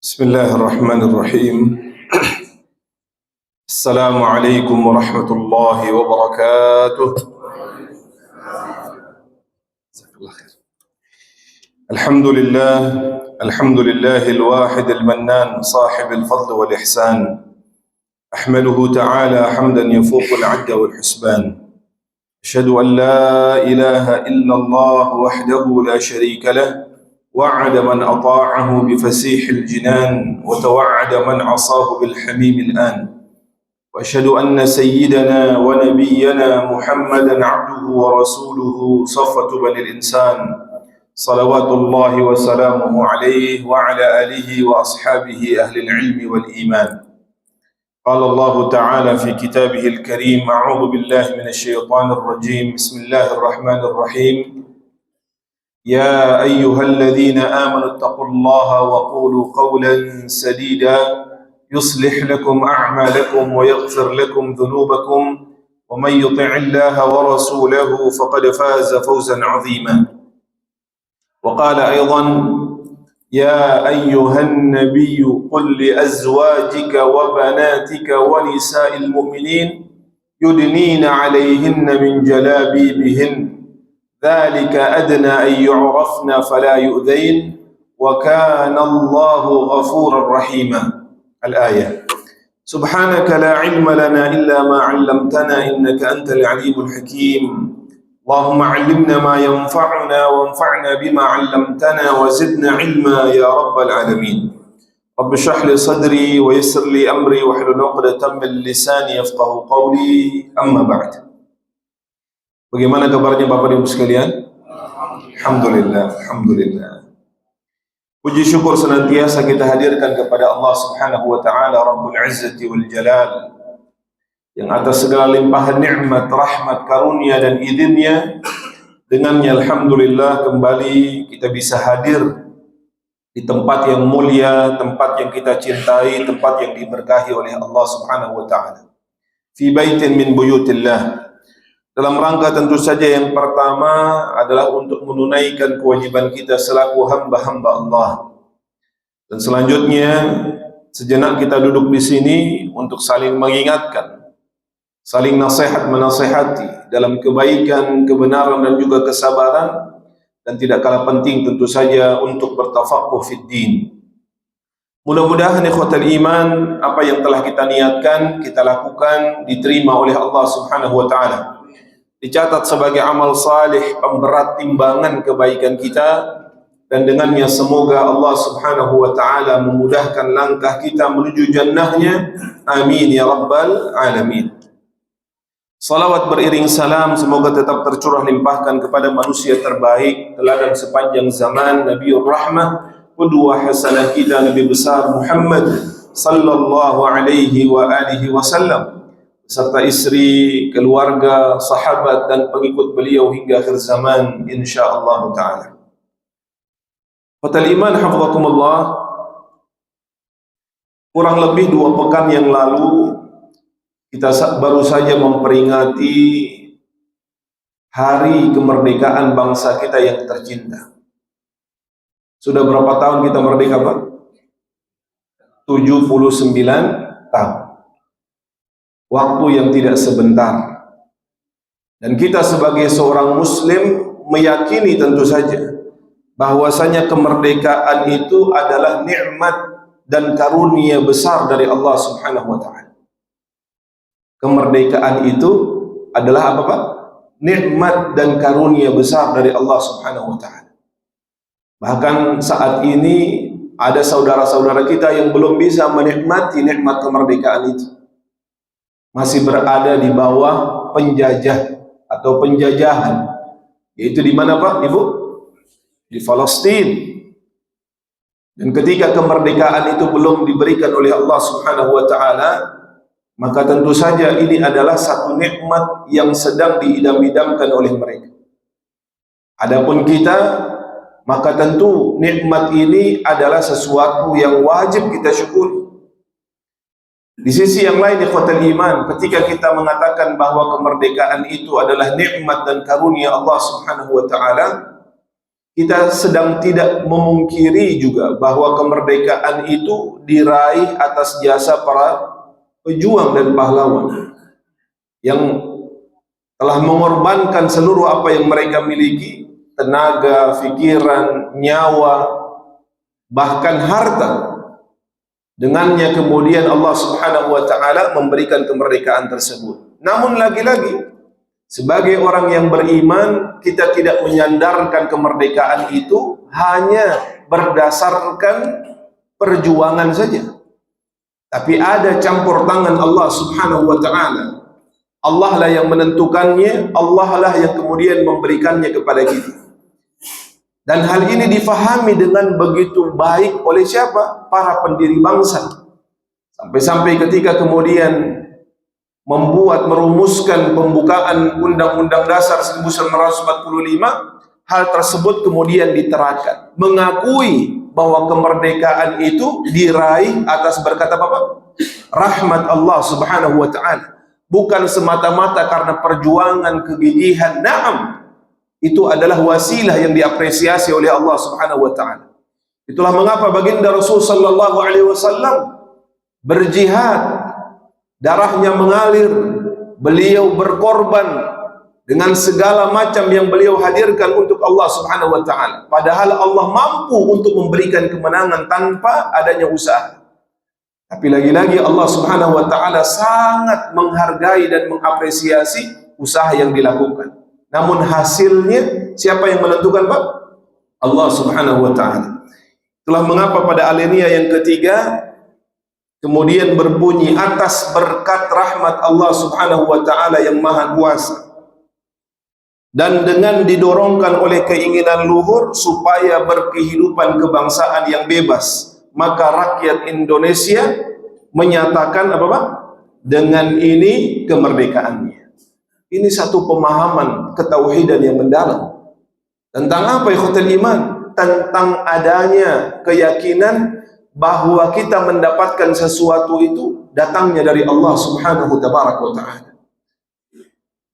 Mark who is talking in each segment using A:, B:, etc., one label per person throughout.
A: بسم الله الرحمن الرحيم. السلام عليكم ورحمة الله وبركاته. الحمد لله الواحد المنان صاحب الفضل والإحسان. أحمده تعالى حمدا يفوق العد والحسبان. أشهد أن لا إله إلا الله وحده لا شريك له، وعد من أطاعه بفسيح الجنان، وتوعد من عصاه بالحميم الآن. وأشهد أن سيدنا ونبينا محمدا عبده ورسوله صفوة بني الإنسان، صلوات الله وسلامه عليه وعلى آله وأصحابه أهل العلم والإيمان. قال الله تعالى في كتابه الكريم: أعوذ بالله من الشيطان الرجيم، بسم الله الرحمن الرحيم. يا أيها الذين آمنوا اتقوا الله وقولوا قولا سديدا يصلح لكم أعمالكم ويغفر لكم ذنوبكم، ومن يطع الله ورسوله فقد فاز فوزا عظيما. وقال أيضا: يا أيها النبي قل لأزواجك وبناتك ونساء المؤمنين يدنين عليهن من جلابيبهن ذلك أدنى أن يعرفن فلا يؤذين وكان الله غفورا رحيما. الآية. سبحانك لا علم لنا إلا ما علمتنا إنك أنت العليم الحكيم. اللهم علمنا ما ينفعنا وانفعنا بما علمتنا وزدنا علما يا رب العالمين. رب اشرح لي صدري ويسر لي أمري واحلل عقدة من لساني يفقهوا قولي. أما بعد. Bagaimana kabarnya Bapak Ibu sekalian? Alhamdulillah, alhamdulillah. Puji syukur senantiasa kita hadirkan kepada Allah Subhanahu wa taala Rabbul Izzati wal Jalal, yang atas segala limpahan nikmat, rahmat, karunia dan idzinnya, dengannya alhamdulillah kembali kita bisa hadir di tempat yang mulia, tempat yang kita cintai, tempat yang diberkahi oleh Allah Subhanahu wa taala. Fi baitin min buyutillah. Dalam rangka tentu saja yang pertama adalah untuk menunaikan kewajiban kita selaku hamba-hamba Allah. Dan selanjutnya sejenak kita duduk di sini untuk saling mengingatkan, saling nasihat menasihati dalam kebaikan, kebenaran dan juga kesabaran, dan tidak kalah penting tentu saja untuk bertafaqquh fid din. Mudah-mudahan ikhwatal iman, apa yang telah kita niatkan, kita lakukan, diterima oleh Allah Subhanahu wa taala, dicatat sebagai amal salih, pemberat timbangan kebaikan kita, dan dengannya semoga Allah Subhanahu wa taala memudahkan langkah kita menuju jannahnya. Amin ya rabbal alamin. Salawat beriring salam semoga tetap tercurah limpahkan kepada manusia terbaik, teladan sepanjang zaman, Nabiur Rahmah, qudwah hasanah kita, Nabi besar Muhammad sallallahu alaihi wa alihi wasallam, serta istri, keluarga, sahabat dan pengikut beliau hingga akhir zaman insyaallah taala. Fatal iman hafizakumullah, kurang lebih 2 pekan yang lalu kita baru saja memperingati hari kemerdekaan bangsa kita yang tercinta. Sudah berapa tahun kita merdeka, Pak? 79 tahun. Waktu yang tidak sebentar. Dan kita sebagai seorang muslim meyakini tentu saja bahwasanya kemerdekaan itu adalah nikmat dan karunia besar dari Allah Subhanahu wa taala. Kemerdekaan itu adalah apa, Pak? Nikmat dan karunia besar dari Allah Subhanahu wa taala. Bahkan saat ini ada saudara-saudara kita yang belum bisa menikmati nikmat kemerdekaan itu. Masih berada di bawah penjajah atau penjajahan. Yaitu di mana, Pak, Ibu? Di Palestina. Dan ketika kemerdekaan itu belum diberikan oleh Allah Subhanahu wa taala, maka tentu saja ini adalah satu nikmat yang sedang diidam-idamkan oleh mereka. Adapun kita, maka tentu nikmat ini adalah sesuatu yang wajib kita syukuri. Di sisi yang lain ikhwatal iman, ketika kita mengatakan bahwa kemerdekaan itu adalah nikmat dan karunia Allah Subhanahu wa taala, kita sedang tidak memungkiri juga bahwa kemerdekaan itu diraih atas jasa para pejuang dan pahlawan yang telah mengorbankan seluruh apa yang mereka miliki, tenaga, pikiran, nyawa, bahkan harta. Dengannya kemudian Allah Subhanahu wa taala memberikan kemerdekaan tersebut. Namun lagi-lagi sebagai orang yang beriman, kita tidak menyandarkan kemerdekaan itu hanya berdasarkan perjuangan saja. Tapi ada campur tangan Allah Subhanahu wa taala. Allah lah yang menentukannya, Allah lah yang kemudian memberikannya kepada kita. Dan hal ini difahami dengan begitu baik oleh siapa? Para pendiri bangsa. Sampai-sampai ketika kemudian merumuskan pembukaan Undang-Undang Dasar 1945, hal tersebut kemudian diterapkan, mengakui bahwa kemerdekaan itu diraih atas berkat apa? Rahmat Allah Subhanahu wa taala. Bukan semata-mata karena perjuangan, kegigihan. Naam, itu adalah wasilah yang diapresiasi oleh Allah Subhanahu wa taala. Itulah mengapa baginda Rasul sallallahu alaihi wasallam berjihad, darahnya mengalir, beliau berkorban dengan segala macam yang beliau hadirkan untuk Allah Subhanahu wa taala. Padahal Allah mampu untuk memberikan kemenangan tanpa adanya usaha. Tapi lagi-lagi Allah Subhanahu wa taala sangat menghargai dan mengapresiasi usaha yang dilakukan. Namun hasilnya siapa yang menentukan, Pak? Allah Subhanahu wa taala. Itulah mengapa pada alinea yang ketiga kemudian berbunyi atas berkat rahmat Allah Subhanahu wa taala yang maha kuasa, dan dengan didorongkan oleh keinginan luhur supaya berkehidupan kebangsaan yang bebas, maka rakyat Indonesia menyatakan apa, Pak? Dengan ini kemerdekaannya. Ini satu pemahaman ketauhidan yang mendalam. Tentang apa, ikhwatul iman? Tentang adanya keyakinan bahwa kita mendapatkan sesuatu itu datangnya dari Allah Subhanahu wa ta'ala.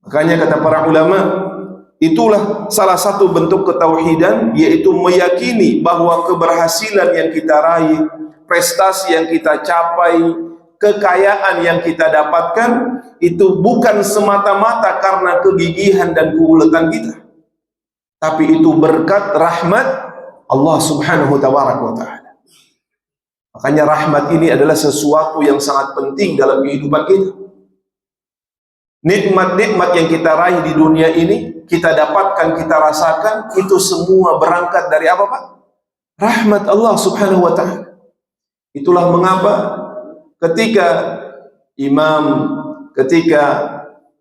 A: Makanya kata para ulama, itulah salah satu bentuk ketauhidan, yaitu meyakini bahwa keberhasilan yang kita raih, prestasi yang kita capai, kekayaan yang kita dapatkan itu bukan semata-mata karena kegigihan dan keuletan kita, tapi itu berkat rahmat Allah Subhanahu wa ta'ala. Makanya rahmat ini adalah sesuatu yang sangat penting dalam kehidupan kita. Nikmat-nikmat yang kita raih di dunia ini, kita dapatkan, kita rasakan, itu semua berangkat dari apa, Pak? Rahmat Allah Subhanahu wa ta'ala. Itulah mengapa ketika imam, ketika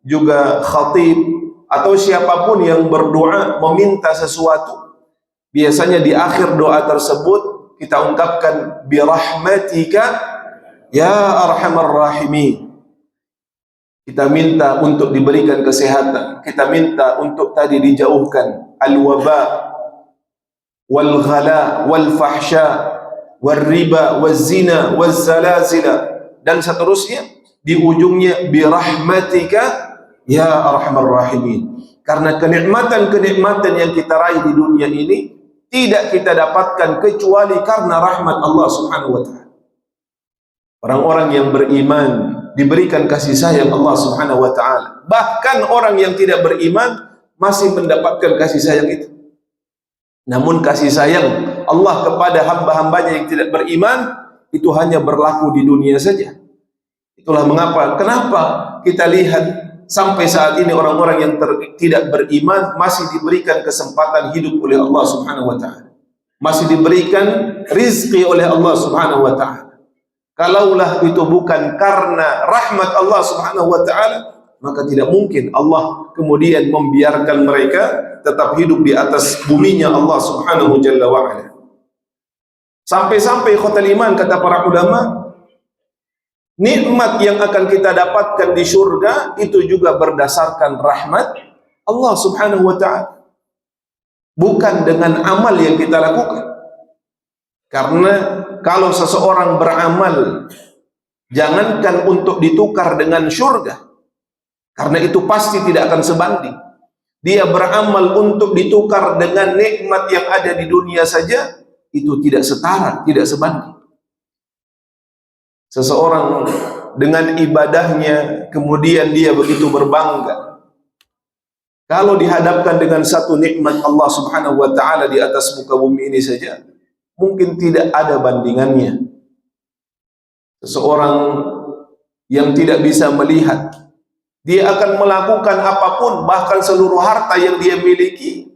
A: juga khatib atau siapapun yang berdoa meminta sesuatu, biasanya di akhir doa tersebut kita ungkapkan birahmatika ya arhamar rahimin. Kita minta untuk diberikan kesehatan, kita minta untuk tadi dijauhkan al-waba wal ghala wal fahsya wal riba wal zina wal zalazila dan seterusnya. Di ujungnya birahmatika ya arhamar rahimin. Karena kenikmatan-kenikmatan yang kita raih di dunia ini tidak kita dapatkan kecuali karena rahmat Allah Subhanahu wa ta'ala. Orang-orang yang beriman diberikan kasih sayang Allah Subhanahu wa ta'ala. Bahkan orang yang tidak beriman masih mendapatkan kasih sayang itu. Namun kasih sayang Allah kepada hamba-hambanya yang tidak beriman itu hanya berlaku di dunia saja. Itulah mengapa, kenapa kita lihat sampai saat ini orang-orang yang tidak beriman masih diberikan kesempatan hidup oleh Allah Subhanahu wa ta'ala, masih diberikan rizki oleh Allah Subhanahu wa ta'ala. Kalaulah itu bukan karena rahmat Allah Subhanahu wa ta'ala, maka tidak mungkin Allah kemudian membiarkan mereka tetap hidup di atas buminya Allah Subhanahu jalla wa ala. Sampai-sampai khotal iman, kata para ulama, nikmat yang akan kita dapatkan di surga itu juga berdasarkan rahmat Allah Subhanahu wa ta'ala, bukan dengan amal yang kita lakukan. Karena kalau seseorang beramal, jangankan untuk ditukar dengan surga, karena itu pasti tidak akan sebanding. dia beramal untuk ditukar dengan nikmat yang ada di dunia saja, itu tidak setara, tidak sebanding. Seseorang dengan ibadahnya kemudian dia begitu berbangga, kalau dihadapkan dengan satu nikmat Allah Subhanahu wa taala di atas muka bumi ini saja, mungkin tidak ada bandingannya. Seseorang yang tidak bisa melihat, dia akan melakukan apapun, bahkan seluruh harta yang dia miliki,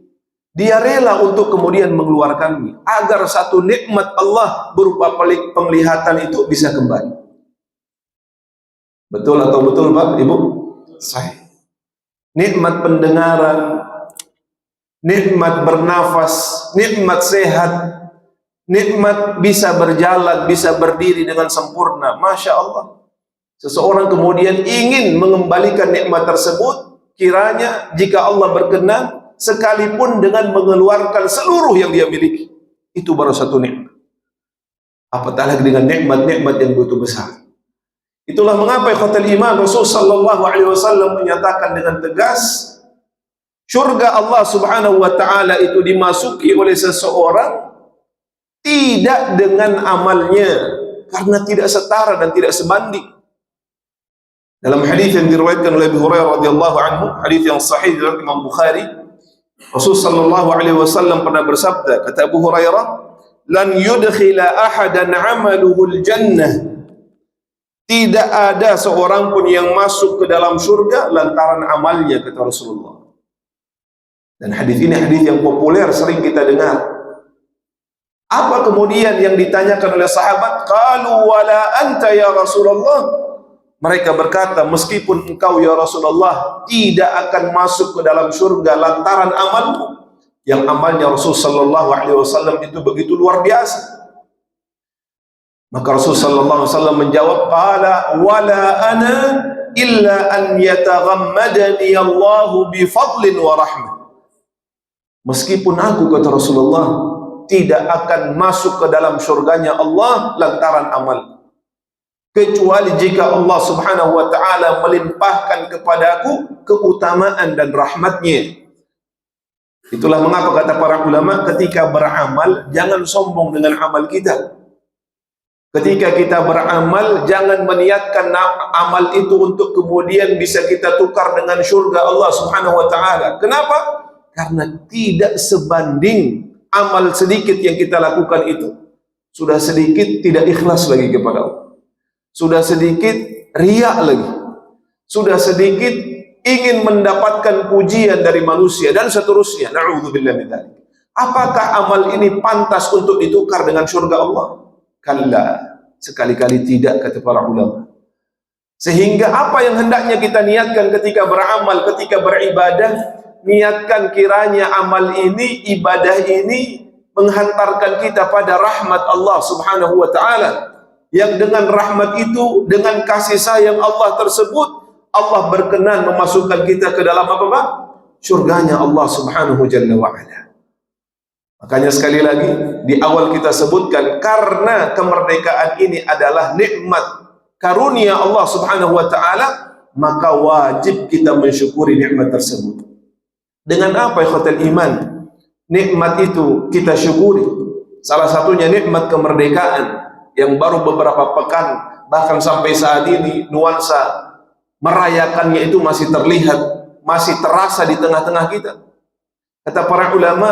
A: dia rela untuk kemudian mengeluarkannya, agar satu nikmat Allah berupa penglihatan itu bisa kembali. Betul atau betul Pak, Ibu? Sahih. Nikmat pendengaran, nikmat bernafas, nikmat sehat, nikmat bisa berjalan, bisa berdiri dengan sempurna. Masya Allah. Seseorang kemudian ingin mengembalikan nikmat tersebut, kiranya jika Allah berkenan, sekalipun dengan mengeluarkan seluruh yang dia miliki, itu baru satu nikmat. Apatah lagi dengan nikmat-nikmat yang begitu besar. Itulah mengapa ikhwatal iman, Rasul sallallahu alaihi wasallam menyatakan dengan tegas, surga Allah Subhanahu wa taala itu dimasuki oleh seseorang tidak dengan amalnya, karena tidak setara dan tidak sebanding. Dalam hadis yang diriwayatkan oleh Abu Hurairah radhiyallahu anhu, hadis yang sahih dari Imam Bukhari, Rasul sallallahu alaihi wasallam pernah bersabda, kata Abu Hurairah, "Lan yudkhila ahadan 'amaluhu al-jannah." Tidak ada seorang pun yang masuk ke dalam surga lantaran amalnya, kata Rasulullah. Dan hadis ini hadis yang populer, sering kita dengar. Apa kemudian yang ditanyakan oleh sahabat? Qalu wala anta ya Rasulullah. Mereka berkata, meskipun engkau ya Rasulullah tidak akan masuk ke dalam surga lantaran amalmu, yang amalnya Rasul sallallahu alaihi wasallam itu begitu luar biasa. Maka Rasul sallallahu alaihi wasallam menjawab, qala wala ana illa an yataghammadani Allahu bi fadlin wa rahmah. Meskipun aku, kata Rasulullah, tidak akan masuk ke dalam surganya Allah lantaran amal, kecuali jika Allah Subhanahu wa taala melimpahkan kepadaku keutamaan dan rahmatnya. Itulah mengapa kata para ulama, ketika beramal jangan sombong dengan amal kita. Ketika kita beramal jangan meniatkan amal itu untuk kemudian bisa kita tukar dengan surga Allah Subhanahu wa taala. Kenapa? Karena tidak sebanding amal sedikit yang kita lakukan itu. Sudah sedikit tidak ikhlas lagi kepada Allah. Sudah sedikit riak lagi, sudah sedikit ingin mendapatkan pujian dari manusia dan seterusnya. Na'udzubillah min dzalik. Apakah amal ini pantas untuk ditukar dengan surga Allah? Kalla, sekali-kali tidak, kata para ulama. Sehingga apa yang hendaknya kita niatkan ketika beramal, ketika beribadah, niatkan kiranya amal ini, ibadah ini menghantarkan kita pada rahmat Allah Subhanahu wa taala. Yang dengan rahmat itu, dengan kasih sayang Allah tersebut, Allah berkenan memasukkan kita ke dalam apa Pak? Surganya Allah Subhanahu Jalla wa'ala. Makanya sekali lagi, di awal kita sebutkan, karena kemerdekaan ini adalah nikmat karunia Allah Subhanahu wa ta'ala, maka wajib kita mensyukuri nikmat tersebut. Dengan apa ikhwatal iman? Nikmat itu kita syukuri. Salah satunya nikmat kemerdekaan, yang baru beberapa pekan, bahkan sampai saat ini nuansa merayakannya itu masih terlihat, masih terasa di tengah-tengah kita. Kata para ulama,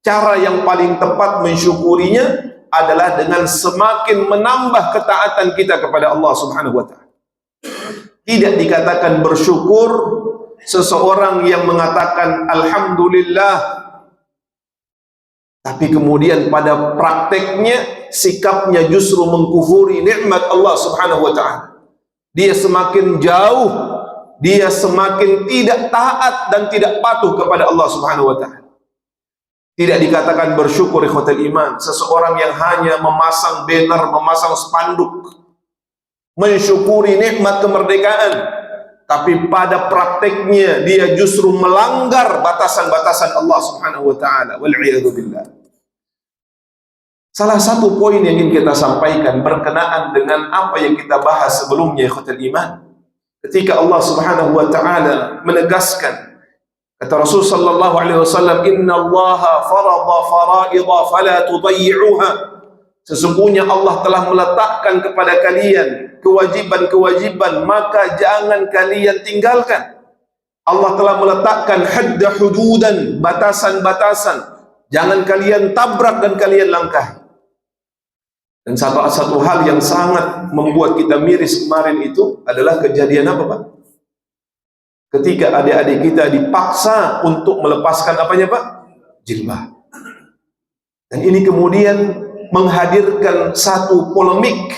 A: cara yang paling tepat mensyukurinya adalah dengan semakin menambah ketaatan kita kepada Allah Subhanahu wa taala. Tidak dikatakan bersyukur seseorang yang mengatakan alhamdulillah, tapi kemudian pada prakteknya sikapnya justru mengkufuri nikmat Allah Subhanahu wa taala. Dia semakin jauh, dia semakin tidak taat dan tidak patuh kepada Allah Subhanahu wa taala. Tidak dikatakan bersyukur ikhwatal iman seseorang yang hanya memasang banner, memasang spanduk mensyukuri nikmat kemerdekaan, tapi pada prakteknya dia justru melanggar batasan-batasan Allah Subhanahu wa taala. Wal iyadu billah. Salah satu poin yang ingin kita sampaikan berkenaan dengan apa yang kita bahas sebelumnya ikhwatal iman. Ketika Allah Subhanahu wa taala menegaskan Kata Rasul sallallahu alaihi wasallam, "Innallaha farada faraidha fala tudayyi'uha." Sesungguhnya Allah telah meletakkan kepada kalian kewajiban-kewajiban, maka jangan kalian tinggalkan. Allah telah meletakkan hadda hududan, batasan-batasan, jangan kalian tabrak dan kalian langkahi. Dan satu hal yang sangat membuat kita miris kemarin itu adalah kejadian apa, Pak? Ketika adik-adik kita dipaksa untuk melepaskan apanya, Pak? Jilbab. Dan ini kemudian menghadirkan satu polemik.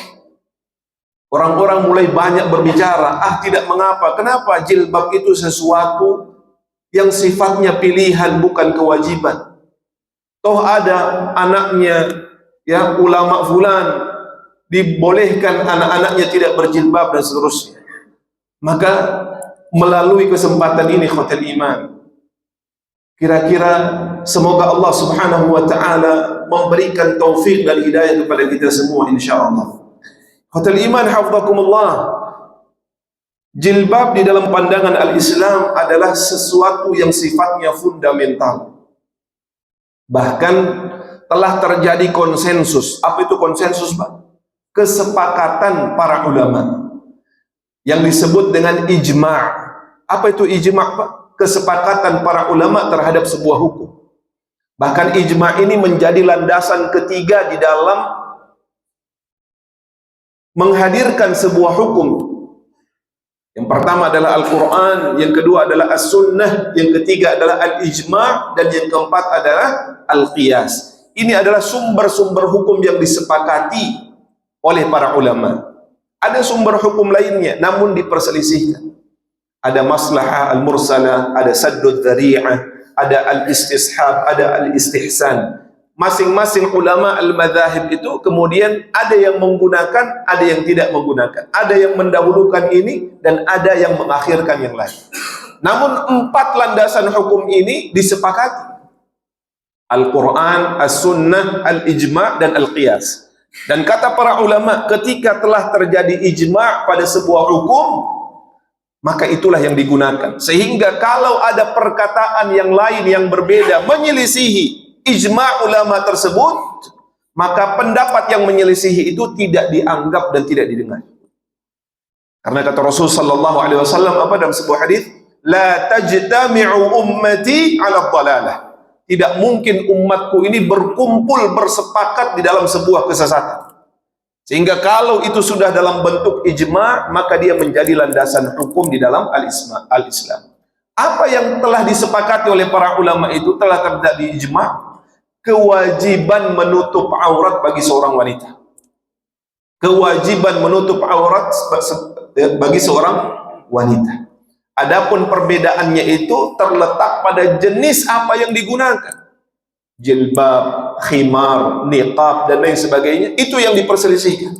A: Orang-orang mulai banyak berbicara, tidak mengapa. Kenapa jilbab itu sesuatu yang sifatnya pilihan, bukan kewajiban. Toh ada anaknya, ya, ulama fulan dibolehkan anak-anaknya tidak berjilbab dan seterusnya. Maka melalui kesempatan ini, khotel iman, kira-kira semoga Allah subhanahu wa ta'ala memberikan taufik dan hidayah kepada kita semua insyaallah. Khotel iman hafizakumullah, jilbab di dalam pandangan al-Islam adalah sesuatu yang sifatnya fundamental. Bahkan telah terjadi konsensus. Apa itu konsensus, Pak? Kesepakatan para ulama yang disebut dengan ijma'. Apa itu ijma', Pak? Kesepakatan para ulama terhadap sebuah hukum. Bahkan ijma' ini menjadi landasan ketiga di dalam menghadirkan sebuah hukum. Yang pertama adalah Al-Quran, yang kedua adalah As-Sunnah, yang ketiga adalah Al-Ijma', dan yang keempat adalah Al-Qiyas. Ini adalah sumber-sumber hukum yang disepakati oleh para ulama. Ada sumber hukum lainnya, namun diperselisihkan. Ada maslahah al-mursalah, ada saddud dzari'ah, ada al-istishab, ada al-istihsan. Masing-masing ulama al-madzahib itu kemudian ada yang menggunakan, ada yang tidak menggunakan. Ada yang mendahulukan ini dan ada yang mengakhirkan yang lain. Namun empat landasan hukum ini disepakati. Al-Quran, As-Sunnah, Al-Ijma' dan Al-Qiyas. Dan kata para ulama, ketika telah terjadi ijma' pada sebuah hukum, maka itulah yang digunakan. Sehingga kalau ada perkataan yang lain yang berbeda menyelisihi ijma' ulama tersebut, maka pendapat yang menyelisihi itu tidak dianggap dan tidak didengar. Karena kata Rasul sallallahu alaihi wasallam apa dalam sebuah hadis, la tajtami'u ummati 'ala dhalalah. Tidak mungkin umatku ini berkumpul bersepakat di dalam sebuah kesesatan. Sehingga kalau itu sudah dalam bentuk ijma', maka dia menjadi landasan hukum di dalam al-Islam. Apa yang telah disepakati oleh para ulama itu telah terjadi ijma'. Kewajiban menutup aurat bagi seorang wanita. Kewajiban menutup aurat bagi seorang wanita. Adapun perbedaannya itu terletak pada jenis apa yang digunakan. Jilbab, khimar, niqab dan lain sebagainya, itu yang diperselisihkan.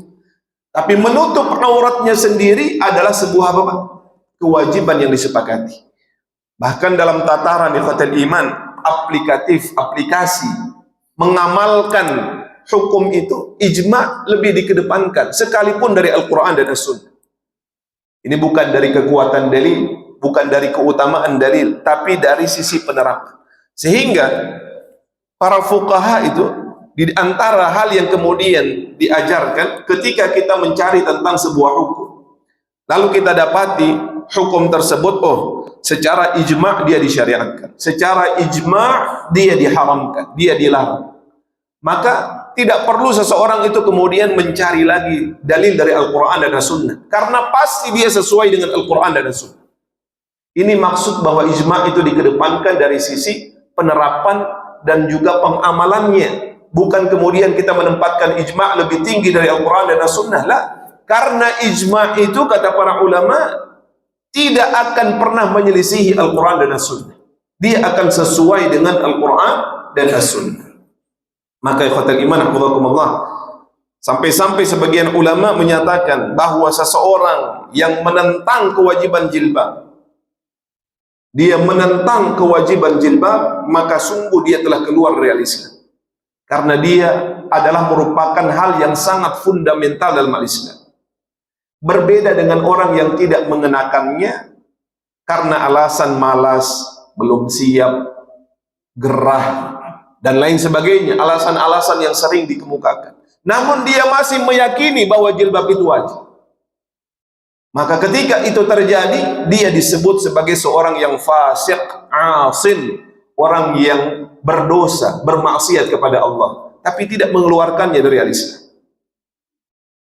A: Tapi menutup auratnya sendiri adalah sebuah apa? Kewajiban yang disepakati. Bahkan dalam tataran ikhwatul iman aplikasi mengamalkan hukum itu, ijma' lebih dikedepankan sekalipun dari Al-Quran dan As-Sunnah. Ini bukan dari kekuatan dalil, bukan dari keutamaan dalil, tapi dari sisi penerapan. Sehingga para fuqaha itu di antara hal yang kemudian diajarkan ketika kita mencari tentang sebuah hukum, lalu kita dapati hukum tersebut, secara ijma' dia disyariatkan, secara ijma' dia diharamkan, dia dilarang. Maka tidak perlu seseorang itu kemudian mencari lagi dalil dari Al-Quran dan As-Sunnah, karena pasti dia sesuai dengan Al-Quran dan As-Sunnah. Ini maksud bahwa ijma' itu dikedepankan dari sisi penerapan dan juga pengamalannya. Bukan kemudian kita menempatkan ijma' lebih tinggi dari Al-Quran dan As-Sunnah. Lah, karena ijma' itu kata para ulama tidak akan pernah menyelisihi Al-Quran dan As-Sunnah. Dia akan sesuai dengan Al-Quran dan As-Sunnah. Maka ikhwatul iman hafizakumullah, sampai-sampai sebagian ulama menyatakan bahwa seseorang yang menentang kewajiban jilbab, dia menentang kewajiban jilbab, maka sungguh dia telah keluar dari Islam. Karena dia adalah merupakan hal yang sangat fundamental dalam Islam. Berbeda dengan orang yang tidak mengenakannya karena alasan malas,
B: belum siap, gerah, dan lain sebagainya, alasan-alasan yang sering dikemukakan. Namun dia masih meyakini bahwa jilbab itu wajib. Maka ketika itu terjadi, dia disebut sebagai seorang yang fasik, asin, orang yang berdosa, bermaksiat kepada Allah, tapi tidak mengeluarkannya dari al-Islam.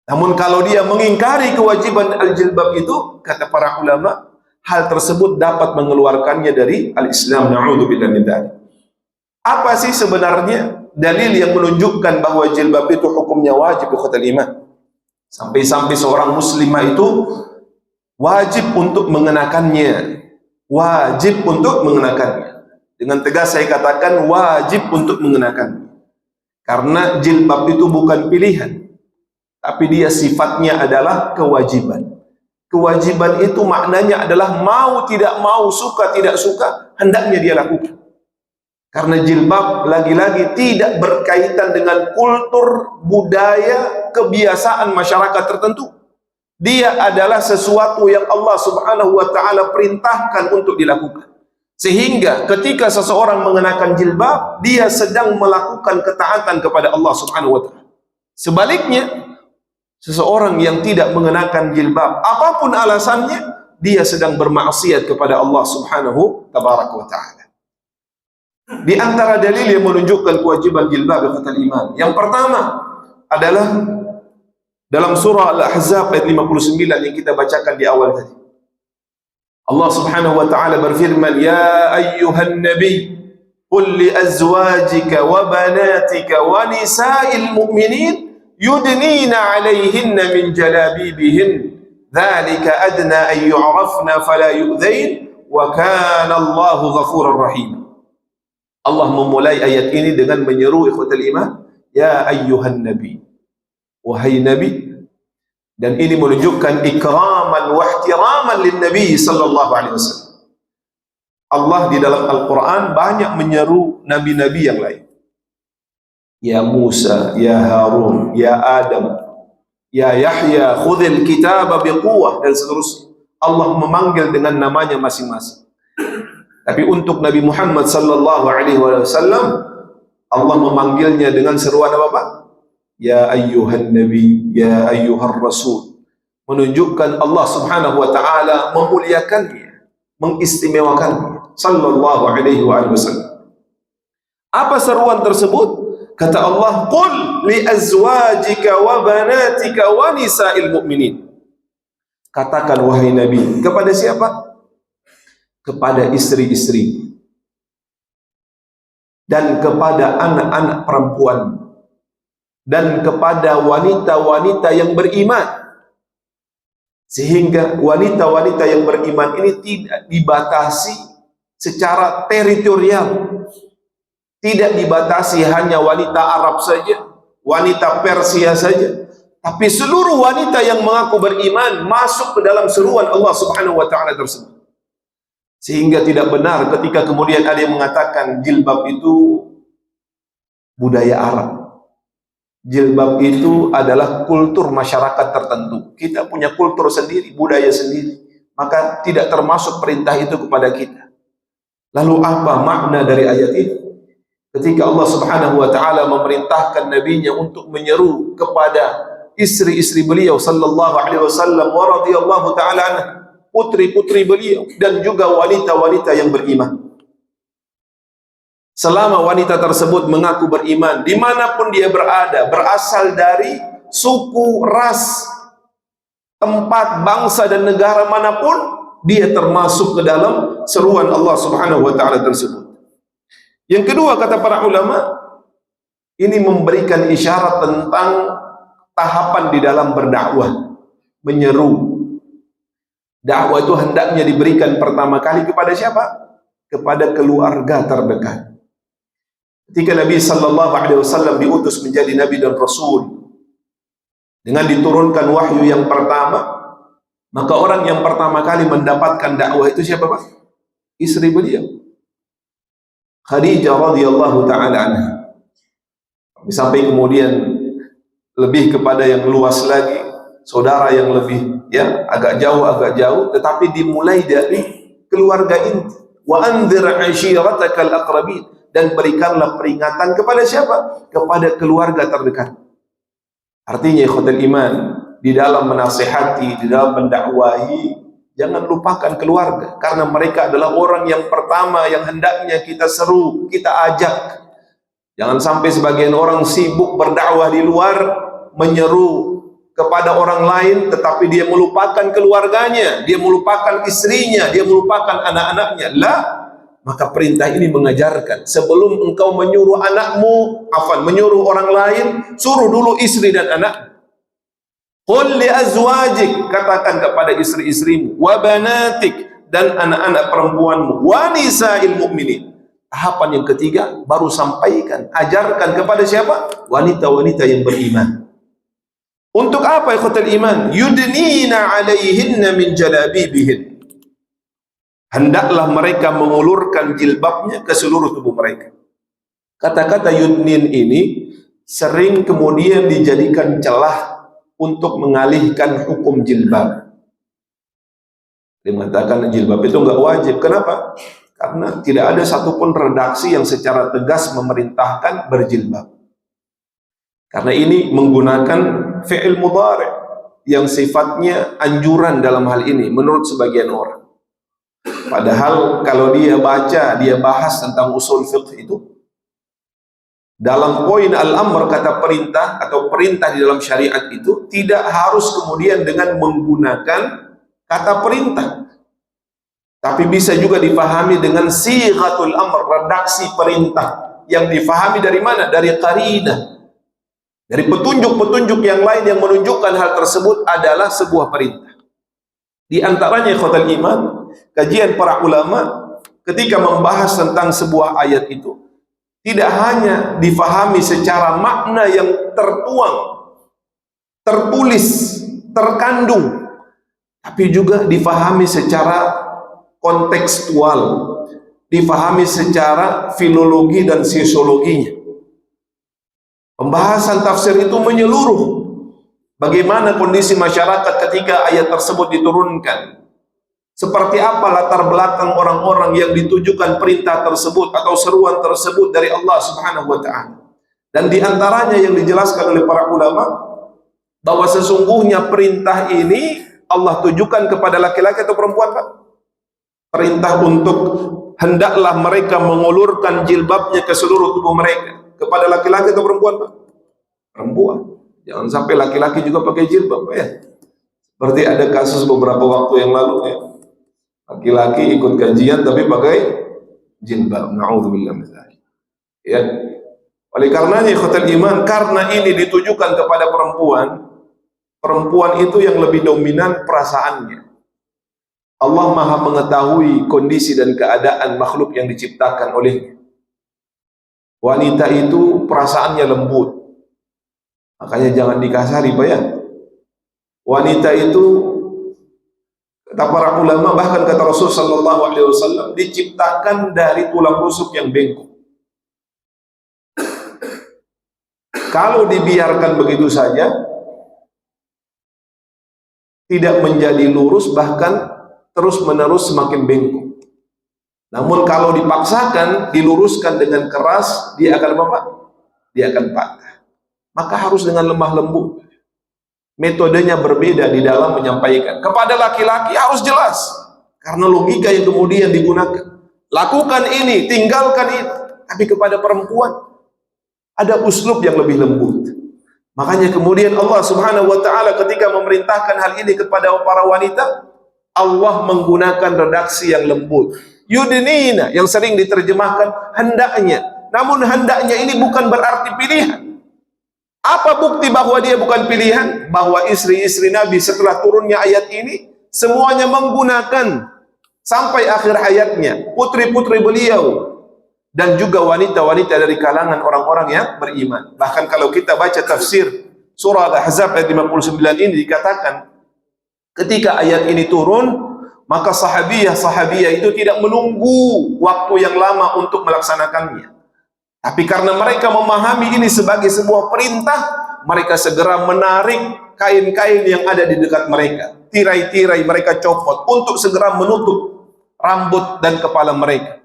B: Namun kalau dia mengingkari kewajiban al-jilbab itu, kata para ulama, hal tersebut dapat mengeluarkannya dari al-Islam. Na'udzubillah min dzalik. Apa sih sebenarnya dalil yang menunjukkan bahwa jilbab itu hukumnya wajib ikhwatal iman? Sampai-sampai seorang muslimah itu wajib untuk mengenakannya. Wajib untuk mengenakannya. Dengan tegas saya katakan wajib untuk mengenakannya. Karena jilbab itu bukan pilihan, tapi dia sifatnya adalah kewajiban. Kewajiban itu maknanya adalah mau tidak mau, suka tidak suka, hendaknya dia lakukan. Karena jilbab lagi-lagi tidak berkaitan dengan kultur, budaya, kebiasaan masyarakat tertentu. Dia adalah sesuatu yang Allah Subhanahu wa ta'ala perintahkan untuk dilakukan. Sehingga ketika seseorang mengenakan jilbab, dia sedang melakukan ketaatan kepada Allah Subhanahu wa ta'ala. Sebaliknya, seseorang yang tidak mengenakan jilbab, apapun alasannya, dia sedang bermaksiat kepada Allah Subhanahu wa ta'ala. Di antara dalil yang menunjukkan kewajiban jilbab ikhwatal iman, yang pertama adalah dalam surah Al-Ahzab ayat 59 yang kita bacakan di awal tadi. Allah Subhanahu wa ta'ala berfirman, "Ya ayyuhan nabi, qul li azwajika wa banatika wa nisa'il mu'minin yudnina 'alayhinna min jalabibihin, dzalika adna an yu'rafna fala yu'dzain wa kana Allahu ghafurur rahim." Allah memulai ayat ini dengan menyeru ikhwatal iman, ya ayyuhan nabi, wahai nabi. Dan ini menunjukkan ikraman wa ihtiraman lin nabi sallallahu alaihi wasallam. Allah di dalam Al-Quran banyak menyeru nabi-nabi yang lain. Ya Musa, ya Harun, ya Adam, ya Yahya, khudhil kitaba biquwwah, dan seterusnya. Allah memanggil dengan namanya masing-masing. Tapi untuk Nabi Muhammad sallallahu alaihi wasallam, Allah memanggilnya dengan seruan apa Pak? Ya ayyuhan nabi, ya ayyuhar rasul. Menunjukkan Allah Subhanahu wa ta'ala memuliakannya, mengistimewakannya sallallahu alaihi wasallam. Apa seruan tersebut? Kata Allah, qul li azwajika wa banatika wa nisa'il mu'minin. Katakan wahai nabi, kepada siapa? Kepada istri-istri dan kepada anak-anak perempuan dan kepada wanita-wanita yang beriman. Sehingga wanita-wanita yang beriman ini tidak dibatasi secara teritorial, tidak dibatasi hanya wanita Arab saja, wanita Persia saja, tapi seluruh wanita yang mengaku beriman masuk ke dalam seruan Allah Subhanahu wa ta'ala tersebut. Sehingga tidak benar ketika kemudian ada yang mengatakan jilbab itu budaya Arab. Jilbab itu adalah kultur masyarakat tertentu. Kita punya kultur sendiri, budaya sendiri. Maka tidak termasuk perintah itu kepada kita. Lalu apa makna dari ayat ini? Ketika Allah Subhanahu wa ta'ala memerintahkan nabinya untuk menyeru kepada istri-istri beliau sallallahu alaihi wasallam wa radhiyallahu ta'ala anha, putri-putri beliau dan juga wanita-wanita yang beriman. Selama wanita tersebut mengaku beriman, dimanapun dia berada, berasal dari suku, ras, tempat, bangsa dan negara manapun, dia termasuk ke dalam seruan Allah Subhanahu wa ta'ala tersebut. Yang kedua, kata para ulama, ini memberikan isyarat tentang tahapan di dalam berdakwah, menyeru. Dakwah itu hendaknya diberikan pertama kali kepada siapa? Kepada keluarga terdekat. Ketika Nabi sallallahu alaihi wasallam diutus menjadi nabi dan rasul, dengan diturunkan wahyu yang pertama, maka orang yang pertama kali mendapatkan dakwah itu siapa Pak? Istri beliau, Khadijah radhiyallahu taala anha. Sampai kemudian lebih kepada yang luas lagi, saudara yang lebih agak jauh, tetapi dimulai dari keluarga inti. Wa anzir 'ashiratakal aqrabin, dan berikanlah peringatan kepada siapa? Kepada keluarga terdekat. Artinya ikhwatul iman, di dalam menasihati, di dalam mendakwahi, jangan lupakan keluarga, karena mereka adalah orang yang pertama yang hendaknya kita seru, kita ajak. Jangan sampai sebagian orang sibuk berdakwah di luar, menyeru kepada orang lain, tetapi dia melupakan keluarganya, dia melupakan istrinya, dia melupakan anak-anaknya. Lah, maka perintah ini mengajarkan, sebelum engkau menyuruh anakmu, menyuruh orang lain, suruh dulu istri dan anak. Qul li azwajik, katakan kepada istri-istrimu, wa banatik, dan anak-anak perempuanmu, wa nisa'il mu'minin. Tahapan yang ketiga, baru sampaikan, ajarkan kepada siapa? Wanita-wanita yang beriman. Untuk apa ikhwatul iman? Yudnina 'alaihinna min jalabibihin. Hendaklah mereka mengulurkan jilbabnya ke seluruh tubuh mereka. Kata-kata yudnin ini sering kemudian dijadikan celah untuk mengalihkan hukum jilbab. Dia mengatakan jilbab itu enggak wajib. Kenapa? Karena tidak ada satupun redaksi yang secara tegas memerintahkan berjilbab. Karena ini menggunakan fi'il mudhari' yang sifatnya anjuran dalam hal ini menurut sebagian orang. Padahal kalau dia baca, dia bahas tentang usul fiqh itu, dalam poin al-amr, kata perintah atau perintah di dalam syariat itu tidak harus kemudian dengan menggunakan kata perintah, tapi bisa juga difahami dengan sighatul amr, redaksi perintah, yang difahami dari mana? Dari qarinah, dari petunjuk-petunjuk yang lain yang menunjukkan hal tersebut adalah sebuah perintah. Di antaranya ikhwatul iman, kajian para ulama ketika membahas tentang sebuah ayat itu tidak hanya difahami secara makna yang tertuang, tertulis, terkandung, tapi juga difahami secara kontekstual, difahami secara filologi dan sosiologinya. Pembahasan tafsir itu menyeluruh. Bagaimana kondisi masyarakat ketika ayat tersebut diturunkan? Seperti apa latar belakang orang-orang yang ditujukan perintah tersebut atau seruan tersebut dari Allah Subhanahu wa ta'ala. Dan diantaranya yang dijelaskan oleh para ulama, bahwa sesungguhnya perintah ini Allah tujukan kepada laki-laki atau perempuan, Pak? Perintah untuk hendaklah mereka mengulurkan jilbabnya ke seluruh tubuh mereka. Kepada laki-laki atau perempuan, Pak? Perempuan. Jangan sampai laki-laki juga pakai jilbab, Pak, ya. Seperti ada kasus beberapa waktu yang lalu, ya. Laki-laki ikut kajian tapi pakai jilbab. Na'udzubillah min dzalik. Ya. Oleh karenanya ikhwatul iman, karena ini ditujukan kepada perempuan, perempuan itu yang lebih dominan perasaannya. Allah Maha mengetahui kondisi dan keadaan makhluk yang diciptakan olehnya. Wanita itu perasaannya lembut, makanya jangan dikasari, Pak, ya. Wanita itu, kata para ulama, bahkan kata Rasul sallallahu alaihi wasallam, diciptakan dari tulang rusuk yang bengkok. Kalau dibiarkan begitu saja, tidak menjadi lurus, bahkan terus-menerus semakin bengkok. Namun kalau dipaksakan, diluruskan dengan keras, dia akan apa? Dia akan patah. Maka harus dengan lemah lembut. Metodenya berbeda di dalam menyampaikan. Kepada laki-laki harus jelas, karena logika yang kemudian digunakan. Lakukan ini, tinggalkan ini. Tapi kepada perempuan ada uslub yang lebih lembut. Makanya kemudian Allah Subhanahu wa ta'ala ketika memerintahkan hal ini kepada para wanita, Allah menggunakan redaksi yang lembut. Yudnina, yang sering diterjemahkan hendaknya. Namun hendaknya ini bukan berarti pilihan. Apa bukti bahwa dia bukan pilihan? Bahwa istri-istri Nabi setelah turunnya ayat ini semuanya menggunakan sampai akhir hayatnya. Putri-putri beliau dan juga wanita-wanita dari kalangan orang-orang yang beriman. Bahkan kalau kita baca tafsir surah Al-Ahzab ayat 59 ini dikatakan, ketika ayat ini turun, maka sahabiyah itu tidak menunggu waktu yang lama untuk melaksanakannya. Tapi karena mereka memahami ini sebagai sebuah perintah, mereka segera menarik kain-kain yang ada di dekat mereka. Tirai-tirai mereka copot untuk segera menutup rambut dan kepala mereka.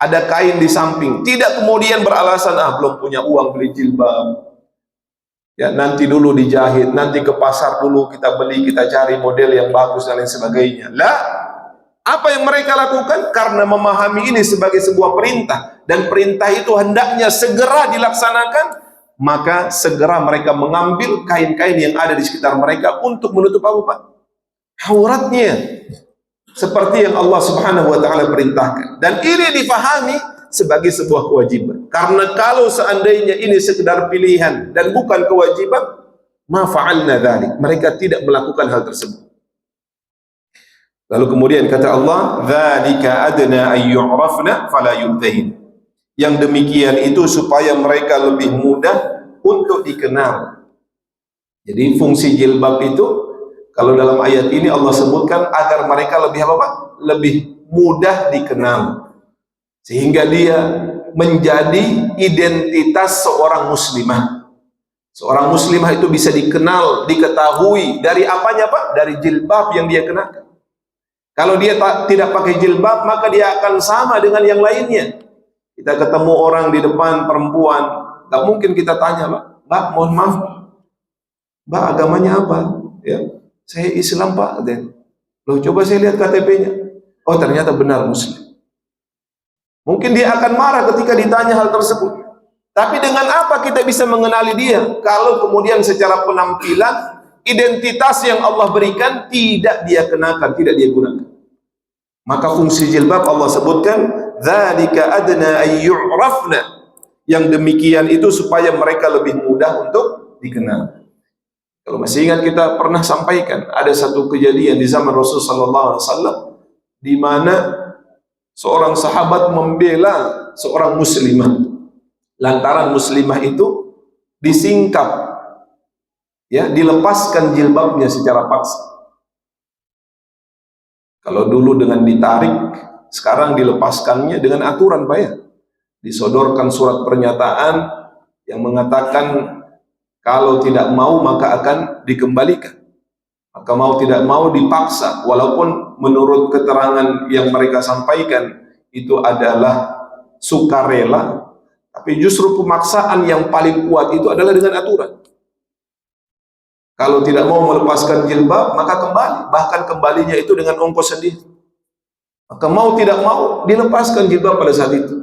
B: Ada kain di samping. Tidak kemudian beralasan, belum punya uang beli jilbab. Ya, nanti dulu dijahit, nanti ke pasar dulu kita beli, kita cari model yang bagus dan lain sebagainya. Lah, apa yang mereka lakukan? Karena memahami ini sebagai sebuah perintah, dan perintah itu hendaknya segera dilaksanakan, maka segera mereka mengambil kain-kain yang ada di sekitar mereka untuk menutup apa, Pak? Auratnya. Seperti yang Allah Subhanahu wa taala perintahkan. Dan ini difahami sebagai sebuah kewajiban. Karena kalau seandainya ini sekedar pilihan dan bukan kewajiban, ma fa'alna dzalik. Mereka tidak melakukan hal tersebut. Lalu kemudian kata Allah, dzalika adna ay yu'rafna fala yu'dzain. Yang demikian itu supaya mereka lebih mudah untuk dikenal. Jadi fungsi jilbab itu, kalau dalam ayat ini Allah sebutkan agar mereka lebih apa, Pak? Lebih mudah dikenal. Sehingga dia menjadi identitas seorang muslimah. Seorang muslimah itu bisa dikenal, diketahui dari apanya, Pak? Dari jilbab yang dia kenakan. Kalau dia tidak pakai jilbab, maka dia akan sama dengan yang lainnya. Kita ketemu orang di depan perempuan, gak mungkin kita tanya, Mbak, mohon maaf, Mbak agamanya apa? Ya, saya Islam, Pak. Loh, coba saya lihat KTP-nya. Oh, ternyata benar Muslim. Mungkin dia akan marah ketika ditanya hal tersebut. Tapi dengan apa kita bisa mengenali dia? Kalau kemudian secara penampilan, identitas yang Allah berikan tidak dia kenakan, tidak dia gunakan. Maka fungsi jilbab Allah sebutkan, dzalika adna ay yu'rafna. Yang demikian itu supaya mereka lebih mudah untuk dikenal. Kalau masih ingat, kita pernah sampaikan ada satu kejadian di zaman Rasul sallallahu alaihi wasallam di mana seorang sahabat membela seorang muslimah lantaran muslimah itu disingkap, ya, dilepaskan jilbabnya secara paksa. Kalau dulu dengan ditarik, sekarang dilepaskannya dengan aturan, Pak, ya. Disodorkan surat pernyataan yang mengatakan kalau tidak mau maka akan dikembalikan. Maka mau tidak mau dipaksa, walaupun menurut keterangan yang mereka sampaikan itu adalah sukarela, tapi justru pemaksaan yang paling kuat itu adalah dengan aturan. Kalau tidak mau melepaskan jilbab, maka kembali, bahkan kembalinya itu dengan ongkos sendiri. Maka mau tidak mau dilepaskan jilbab pada saat itu.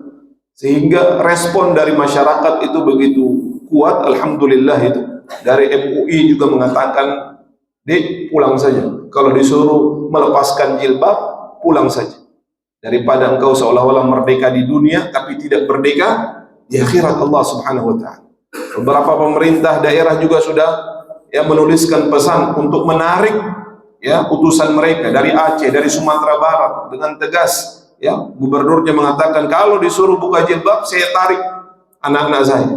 B: Sehingga respon dari masyarakat itu begitu kuat, alhamdulillah itu. Dari MUI juga mengatakan, Dek, pulang saja. Kalau disuruh melepaskan jilbab, pulang saja. Daripada engkau seolah-olah merdeka di dunia, tapi tidak merdeka di akhirat Allah Subhanahu wa ta'ala. Beberapa pemerintah daerah juga sudah menuliskan pesan untuk menarik utusan mereka dari Aceh, dari Sumatera Barat dengan tegas. Gubernurnya mengatakan, kalau disuruh buka jilbab, saya tarik anak-anak saya.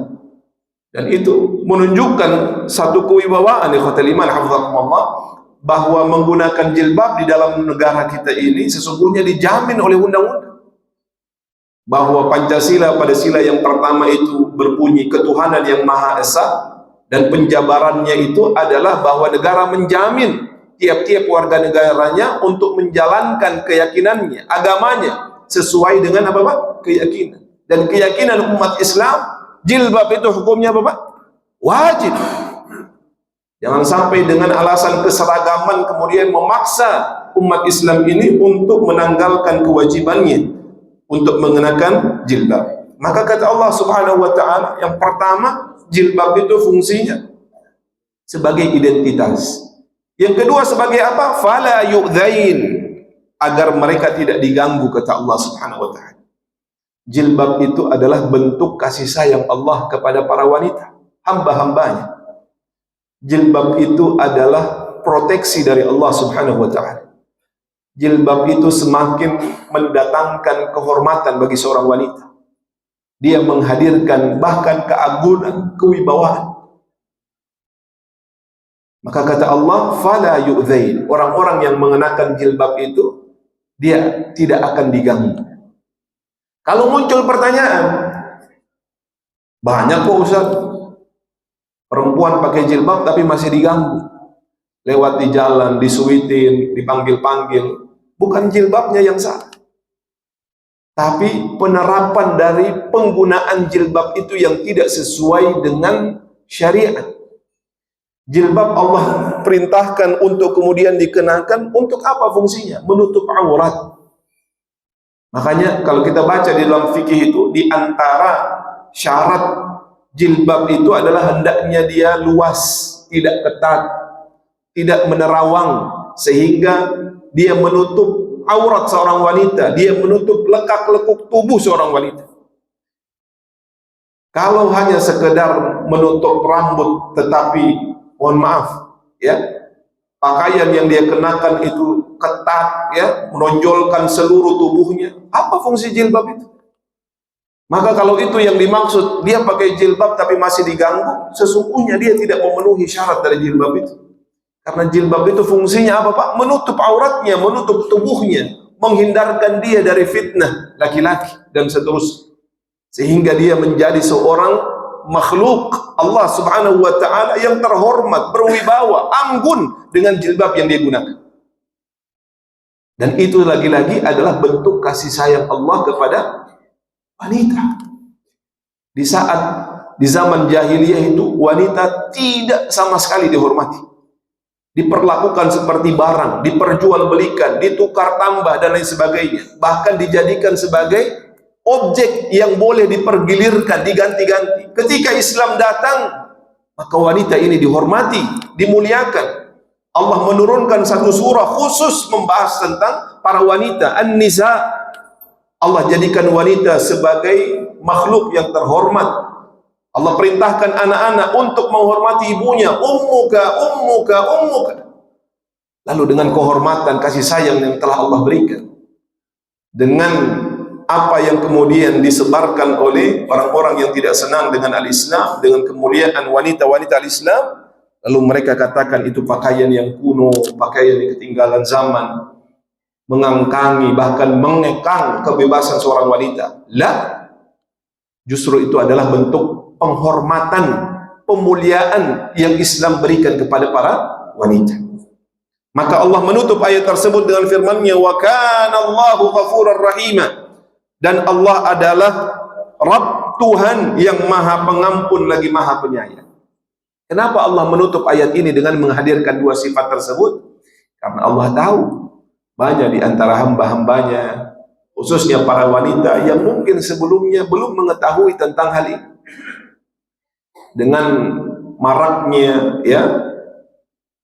B: Dan itu menunjukkan satu kewibawaan, ikhwatal iman, hafizakumullah, bahwa menggunakan jilbab di dalam negara kita ini sesungguhnya dijamin oleh undang-undang. Bahwa Pancasila pada sila yang pertama itu berbunyi ketuhanan yang Maha Esa, dan penjabarannya itu adalah bahwa negara menjamin tiap-tiap warga negaranya untuk menjalankan keyakinannya, agamanya sesuai dengan apa, Pak? Keyakinan. Dan keyakinan umat Islam, jilbab itu hukumnya apa, Pak? Wajib. Jangan sampai dengan alasan keseragaman kemudian memaksa umat Islam ini untuk menanggalkan kewajibannya untuk mengenakan jilbab. Maka kata Allah Subhanahu wa ta'ala, yang pertama, jilbab itu fungsinya sebagai identitas. Yang kedua sebagai apa? Fala yu'dzain, agar mereka tidak diganggu, kata Allah Subhanahu wa ta'ala. Jilbab itu adalah bentuk kasih sayang Allah kepada para wanita, hamba-hambanya. Jilbab itu adalah proteksi dari Allah Subhanahu wa ta'ala. Jilbab itu semakin mendatangkan kehormatan bagi seorang wanita. Dia menghadirkan bahkan keagungan, kewibawaan. Maka kata Allah, fala yu'dzain, orang-orang yang mengenakan jilbab itu dia tidak akan diganggu. Kalau muncul pertanyaan, banyak kok Ustaz perempuan pakai jilbab tapi masih diganggu. Lewat di jalan, disuitin, dipanggil-panggil. Bukan jilbabnya yang salah, tapi penerapan dari penggunaan jilbab itu yang tidak sesuai dengan syariat. Jilbab Allah perintahkan untuk kemudian dikenakan, untuk apa fungsinya? Menutup aurat. Makanya kalau kita baca di dalam fikih itu, di antara syarat jilbab itu adalah hendaknya dia luas, tidak ketat, tidak menerawang, sehingga dia menutup aurat seorang wanita, dia menutup lekak-lekuk tubuh seorang wanita. Kalau hanya sekedar menutup rambut, tetapi mohon maaf, ya, pakaian yang dia kenakan itu ketat, ya, menonjolkan seluruh tubuhnya, apa fungsi jilbab itu? Maka kalau itu yang dimaksud, dia pakai jilbab tapi masih diganggu, sesungguhnya dia tidak memenuhi syarat dari jilbab itu. Karena jilbab itu fungsinya apa, Pak? Menutup auratnya, menutup tubuhnya, menghindarkan dia dari fitnah laki-laki dan seterusnya, sehingga dia menjadi seorang makhluk Allah Subhanahu wa taala yang terhormat, berwibawa, anggun dengan jilbab yang dia gunakan. Dan itu lagi-lagi adalah bentuk kasih sayang Allah kepada wanita. Di saat di zaman jahiliyah itu wanita tidak sama sekali dihormati, diperlakukan seperti barang, diperjualbelikan, ditukar tambah dan lain sebagainya, bahkan dijadikan sebagai objek yang boleh dipergilirkan, diganti-ganti. Ketika Islam datang, maka wanita ini dihormati, dimuliakan. Allah menurunkan satu surah khusus membahas tentang para wanita, An-Nisa. Allah jadikan wanita sebagai makhluk yang terhormat. Allah perintahkan anak-anak untuk menghormati ibunya, ummuka, ummuka, ummuka. Lalu dengan kehormatan, kasih sayang yang telah Allah berikan, dengan apa yang kemudian disebarkan oleh orang-orang yang tidak senang dengan al-Islam, dengan kemuliaan wanita-wanita al-Islam, lalu mereka katakan itu pakaian yang kuno, pakaian yang ketinggalan zaman, mengangkangi, bahkan mengekang kebebasan seorang wanita. Lah, justru itu adalah bentuk penghormatan, pemuliaan yang Islam berikan kepada para wanita. Maka Allah menutup ayat tersebut dengan firman-Nya, wa kana Allahu ghafurar rahima, dan Allah adalah Rabb, Tuhan yang Maha Pengampun lagi Maha Penyayang. Kenapa Allah menutup ayat ini dengan menghadirkan dua sifat tersebut? Karena Allah tahu banyak di antara hamba-hambanya, khususnya para wanita, yang mungkin sebelumnya belum mengetahui tentang hal ini. Dengan maraknya, ya,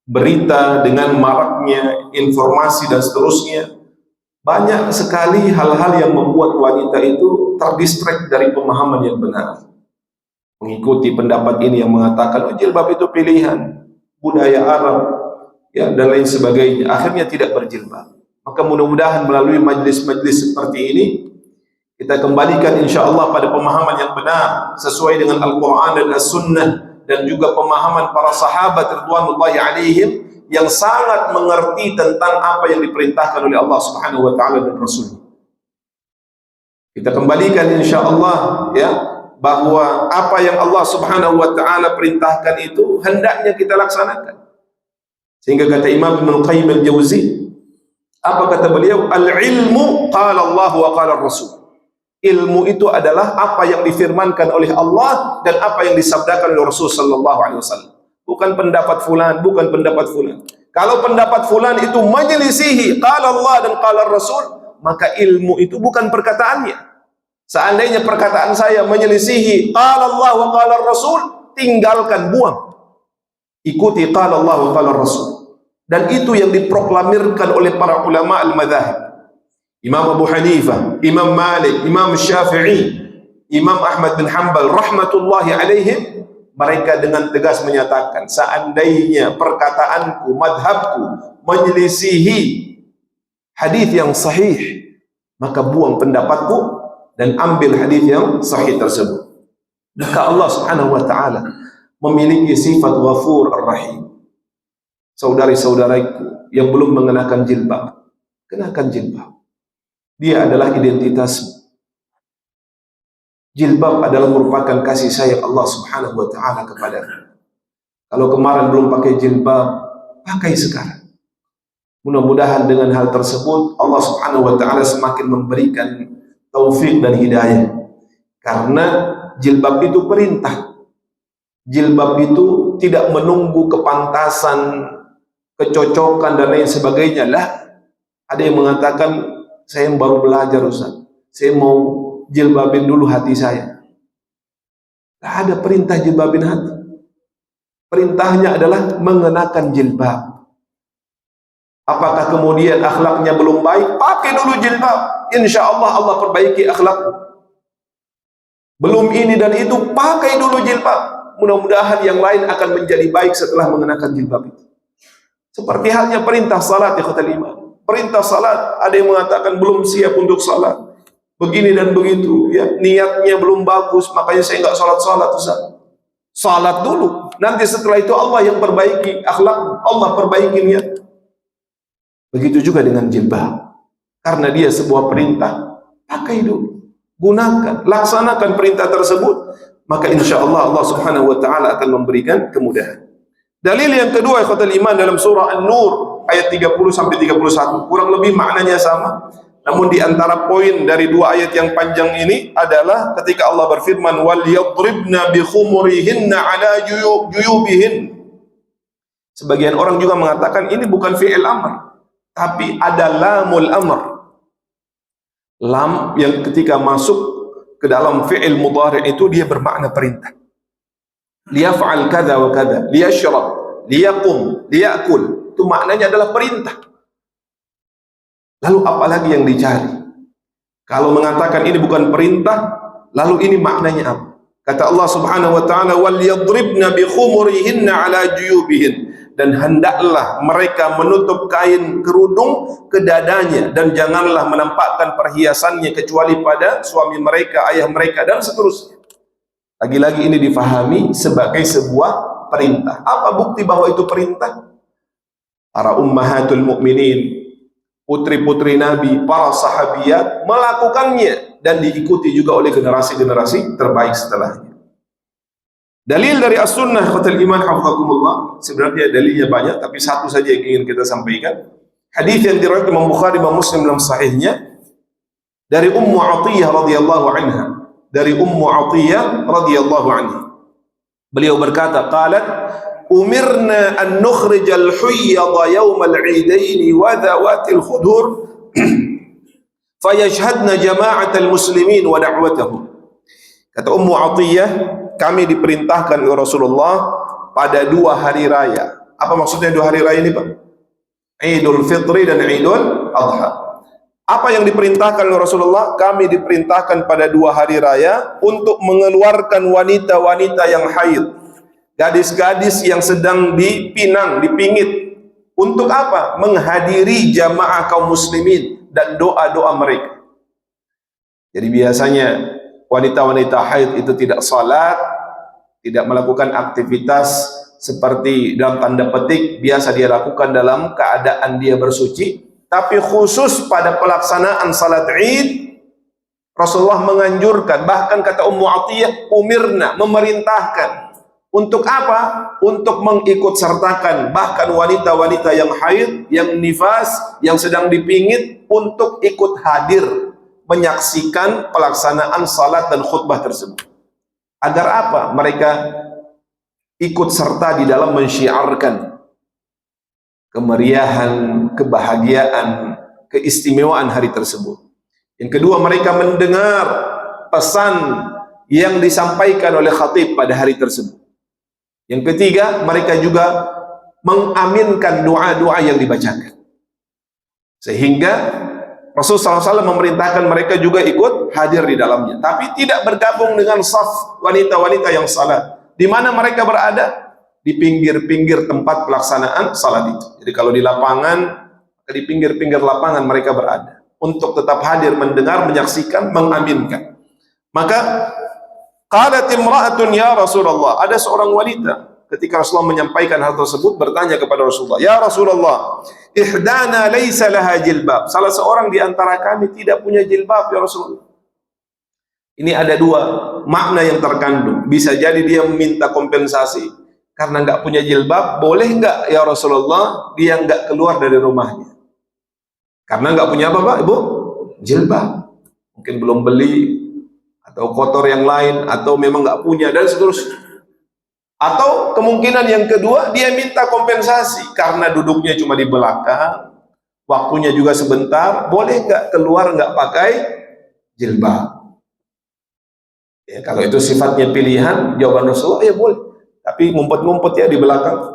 B: berita, dengan maraknya informasi dan seterusnya, banyak sekali hal-hal yang membuat wanita itu terdistract dari pemahaman yang benar, mengikuti pendapat ini yang mengatakan jilbab itu pilihan budaya Arab, ya, dan lain sebagainya, akhirnya tidak berjilbab. Maka mudah-mudahan melalui majlis-majlis seperti ini kita kembalikan insya-Allah pada pemahaman yang benar sesuai dengan Al-Quran dan As-Sunnah, dan juga pemahaman para sahabat ridwanullahi alaihim yang sangat mengerti tentang apa yang diperintahkan oleh Allah Subhanahu wa taala dan Rasul. Kita kembalikan insya-Allah, ya, bahwa apa yang Allah Subhanahu wa taala perintahkan itu hendaknya kita laksanakan. Sehingga kata Imam Ibnu Qayyim al-Jauzi, apa kata beliau? Al-ilmu qala Allah wa qala Rasul. Ilmu itu adalah apa yang difirmankan oleh Allah dan apa yang disabdakan oleh Rasul sallallahu alaihi wasallam. Bukan pendapat fulan, bukan pendapat fulan. Kalau pendapat fulan itu menyelisihi qala Allah dan qala Rasul, maka ilmu itu bukan perkataannya. Seandainya perkataan saya menyelisihi qala Allah wa qala Rasul, tinggalkan, buang. Ikuti qala Allah wa qala Rasul. Dan itu yang diproklamirkan oleh para ulama al-madzhab. Imam Abu Hanifah, Imam Malik, Imam Syafi'i, Imam Ahmad bin Hanbal rahmatullahi alaihim, mereka dengan tegas menyatakan, seandainya perkataanku, madhabku menyelisihi hadis yang sahih, maka buang pendapatku dan ambil hadis yang sahih tersebut. Maka Allah Subhanahu wa taala memiliki sifat Ghafur Ar-Rahim. Saudari-saudaraku yang belum mengenakan jilbab, kenakan jilbab. Dia adalah identitasmu. Jilbab adalah merupakan kasih sayang Allah Subhanahu wa taala kepada. Kalau kemarin belum pakai jilbab, pakai sekarang. Mudah-mudahan dengan hal tersebut Allah Subhanahu wa taala semakin memberikan taufik dan hidayah. Karena jilbab itu perintah. Jilbab itu tidak menunggu kepantasan, kecocokan dan lain sebagainya. Lah, ada yang mengatakan saya yang baru belajar Ustaz, saya mau jilbabin dulu hati saya. Tidak ada perintah jilbabin hati. Perintahnya adalah mengenakan jilbab. Apakah kemudian akhlaknya belum baik? Pakai dulu jilbab. Insya Allah Allah perbaiki akhlakmu. Belum ini dan itu, pakai dulu jilbab. Mudah-mudahan yang lain akan menjadi baik setelah mengenakan jilbab itu. Seperti halnya perintah salat, ikhwatal iman. Perintah salat, ada yang mengatakan belum siap untuk salat, begini dan begitu, ya, niatnya belum bagus, makanya saya nggak salat Ustaz. Salat dulu, nanti setelah itu Allah yang perbaiki akhlak, Allah perbaiki niat. Begitu juga dengan jilbab, karena dia sebuah perintah, pakai dulu, gunakan, laksanakan perintah tersebut, maka insya Allah Allah Subhanahu wa taala akan memberikan kemudahan. Dalil yang kedua, ikhwatal iman, dalam surah An-Nur ayat 30 sampai 31, kurang lebih maknanya sama. Namun di antara poin dari dua ayat yang panjang ini adalah ketika Allah berfirman wal yadribna bi khumurihinna ala juyubihin. Sebagian orang juga mengatakan ini bukan fi'il amr, tapi ada lamul amr. Lam yang ketika masuk ke dalam fi'il mudhari' itu dia bermakna perintah. Liyaf'al kadza wa kadza, liyashrab, liyaqum, liyakul. Itu maknanya adalah perintah. Lalu apalagi yang dicari? Kalau mengatakan ini bukan perintah, lalu ini maknanya apa? Kata Allah Subhanahu wa taala wal yadribna bi khumurihinna ala juyubihin, dan hendaklah mereka menutup kain kerudung ke dadanya dan janganlah menampakkan perhiasannya kecuali pada suami mereka, ayah mereka dan seterusnya. Lagi-lagi ini difahami sebagai sebuah perintah. Apa bukti bahwa itu perintah? Para ummahatul mukminin, putri-putri Nabi, para sahabiat melakukannya dan diikuti juga oleh generasi-generasi terbaik setelahnya. Dalil dari as-sunnah khatul iman hafizakumullah, sebenarnya dalilnya banyak tapi satu saja yang ingin kita sampaikan. Hadis yang diriwayatkan Imam Bukhari dan Muslim dalam sahihnya dari Ummu Athiyyah radhiyallahu anha. Dari Ummu Athiyyah radhiyallahu anha. Beliau berkata, qalat umirna an nukhrijal huyyadha yawmal 'idain wa dhawatil khudur fayashhadna jama'atal muslimin wa da'watahum. Kata Ummu Athiyyah, kami diperintahkan oleh Rasulullah pada dua hari raya. Apa maksudnya dua hari raya ini, Pak? Idul Fitri dan Idul Adha. Apa yang diperintahkan oleh Rasulullah? Kami diperintahkan pada dua hari raya untuk mengeluarkan wanita-wanita yang haid, gadis-gadis yang sedang dipinang, dipingit. Untuk apa? Menghadiri jamaah kaum muslimin dan doa-doa mereka. Jadi biasanya wanita-wanita haid itu tidak salat, tidak melakukan aktivitas seperti dalam tanda petik biasa dia lakukan dalam keadaan dia bersuci. Tapi khusus pada pelaksanaan salat Id, Rasulullah menganjurkan, bahkan kata Ummu Athiyyah, umirna, memerintahkan. Untuk apa? Untuk mengikut sertakan bahkan wanita-wanita yang haid, yang nifas, yang sedang dipingit, untuk ikut hadir menyaksikan pelaksanaan salat dan khutbah tersebut. Agar apa? Mereka ikut serta di dalam mensyiarkan kemeriahan, kebahagiaan, keistimewaan hari tersebut. Yang kedua, mereka mendengar pesan yang disampaikan oleh khatib pada hari tersebut. Yang ketiga, mereka juga mengaminkan doa-doa yang dibacakan. Sehingga Rasulullah SAW memerintahkan mereka juga ikut hadir di dalamnya. Tapi tidak bergabung dengan saf wanita-wanita yang salat. Di mana mereka berada? Di pinggir-pinggir tempat pelaksanaan salat itu. Jadi kalau di lapangan, di pinggir-pinggir lapangan mereka berada untuk tetap hadir, mendengar, menyaksikan, mengaminkan. Maka qalat imra'atun ya Rasulullah, ada seorang wanita ketika Rasulullah menyampaikan hal tersebut bertanya kepada Rasulullah, ya Rasulullah, ihdana laisa laha jilbab. Salah seorang di antara kami tidak punya jilbab ya Rasulullah. Ini ada dua makna yang terkandung. Bisa jadi dia meminta kompensasi karena nggak punya jilbab. Boleh nggak ya Rasulullah dia nggak keluar dari rumahnya? Karena nggak punya apa Pak, Ibu? Jilbab. Mungkin belum beli, atau kotor yang lain, atau memang nggak punya, dan seterusnya. Atau kemungkinan yang kedua, dia minta kompensasi karena duduknya cuma di belakang, waktunya juga sebentar, boleh nggak keluar nggak pakai jilbab? Ya, kalau itu sifatnya pilihan, jawaban Rasulullah ya boleh. Tapi ngumpet-ngumpet ya di belakang.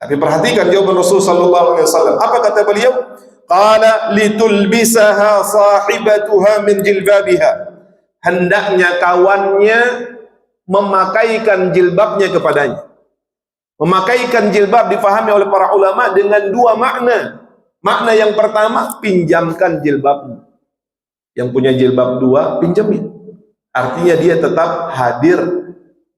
B: Tapi perhatikan jawaban Rasul sallallahu alaihi wasallam. Apa kata beliau? Qala litulbisaha sahibatuha min jilbabiha. Hendaknya kawannya memakaikan jilbabnya kepadanya. Memakaikan jilbab difahami oleh para ulama dengan dua makna. Makna yang pertama, pinjamkan jilbabmu. Yang punya jilbab dua, pinjamin. Artinya dia tetap hadir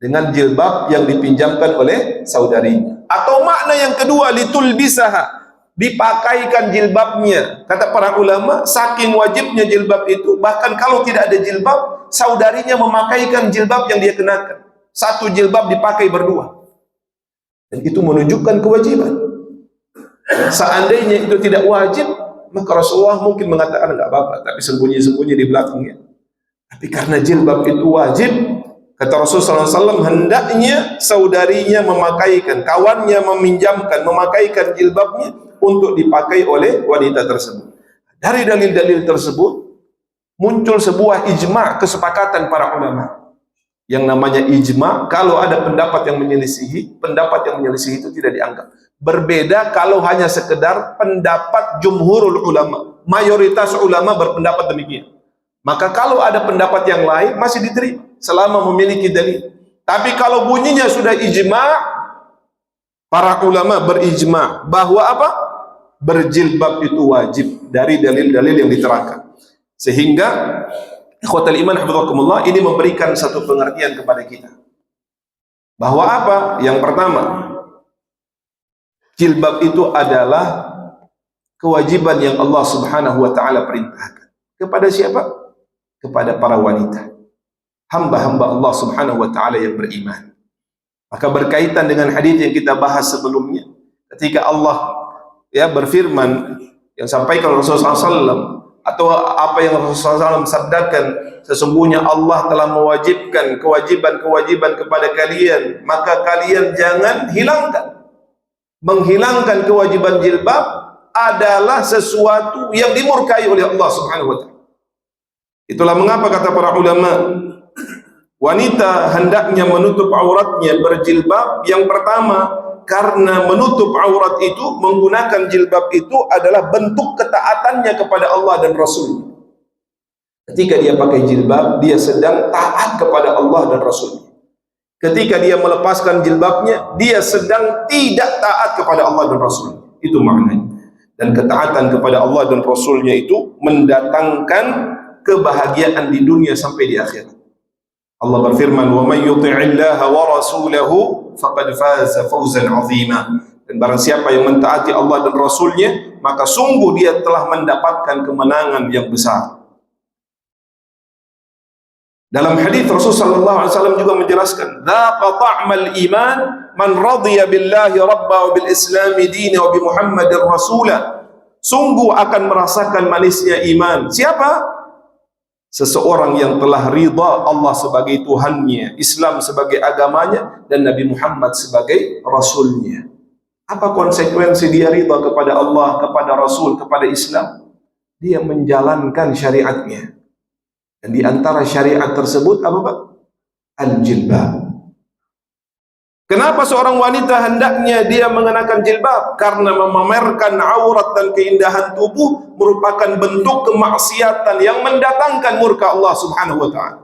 B: dengan jilbab yang dipinjamkan oleh saudarinya. Atau makna yang kedua, litulbisaha, dipakaikan jilbabnya. Kata para ulama, saking wajibnya jilbab itu, bahkan kalau tidak ada jilbab, saudarinya memakaikan jilbab yang dia kenakan. Satu jilbab dipakai berdua. Dan itu menunjukkan kewajiban. Seandainya itu tidak wajib, maka Rasulullah mungkin mengatakan enggak apa-apa, tapi sembunyi-sembunyi di belakangnya. Tapi karena jilbab itu wajib, kata Rasulullah SAW, hendaknya saudarinya memakaikan, kawannya meminjamkan, memakaikan jilbabnya untuk dipakai oleh wanita tersebut. Dari dalil-dalil tersebut muncul sebuah ijma', kesepakatan para ulama. Yang namanya ijma', kalau ada pendapat yang menyelisihi, pendapat yang menyelisihi itu tidak dianggap. Berbeda kalau hanya sekedar pendapat jumhurul ulama, mayoritas ulama berpendapat demikian. Maka kalau ada pendapat yang lain masih diterima selama memiliki dalil. Tapi kalau bunyinya sudah ijma', para ulama berijma' bahwa apa? Berjilbab itu wajib dari dalil-dalil yang diterangkan. Sehingga ikhwatal iman hafizakumullah, ini memberikan satu pengertian kepada kita. Bahwa apa? Yang pertama, jilbab itu adalah kewajiban yang Allah Subhanahu wa taala perintahkan. Kepada siapa? Kepada para wanita, hamba-hamba Allah Subhanahu wa taala yang beriman. Maka berkaitan dengan hadis yang kita bahas sebelumnya, ketika Allah ya berfirman, yang sampaikan Rasulullah SAW, atau apa yang Rasulullah SAW sabdakan, sesungguhnya Allah telah mewajibkan kewajiban-kewajiban kepada kalian, maka kalian jangan hilangkan. Menghilangkan kewajiban jilbab adalah sesuatu yang dimurkai oleh Allah Subhanahu wa taala. Itulah mengapa kata para ulama, wanita hendaknya menutup auratnya berjilbab. Yang pertama, karena menutup aurat itu, menggunakan jilbab itu adalah bentuk ketaatannya kepada Allah dan Rasul. Ketika dia pakai jilbab, dia sedang taat kepada Allah dan Rasul. Ketika dia melepaskan jilbabnya, dia sedang tidak taat kepada Allah dan Rasul. Itu maknanya. Dan ketaatan kepada Allah dan Rasulnya itu mendatangkan kebahagiaan di dunia sampai di akhirat. Allah berfirman, "Wa may yuti'illaha wa rasulahu faqad faza fawzan 'azima." Dan barang siapa yang mentaati Allah dan Rasulnya, maka sungguh dia telah mendapatkan kemenangan yang besar. Dalam hadis Rasulullah sallallahu alaihi wasallam juga menjelaskan, "Dzaqa ta'mal iman man radiya billahi rabba wa bil islam dina wa bi Muhammadin rasula." Sungguh akan merasakan manisnya iman. Siapa? Seseorang yang telah ridha Allah sebagai Tuhannya, Islam sebagai agamanya, dan Nabi Muhammad sebagai Rasulnya. Apa konsekuensi dia ridha kepada Allah, kepada Rasul, kepada Islam? Dia menjalankan syariatnya. Dan di antara syariat tersebut apa Pak? Al-jilbab. Kenapa seorang wanita hendaknya dia mengenakan jilbab? Karena memamerkan aurat dan keindahan tubuh merupakan bentuk kemaksiatan yang mendatangkan murka Allah Subhanahu wa taala.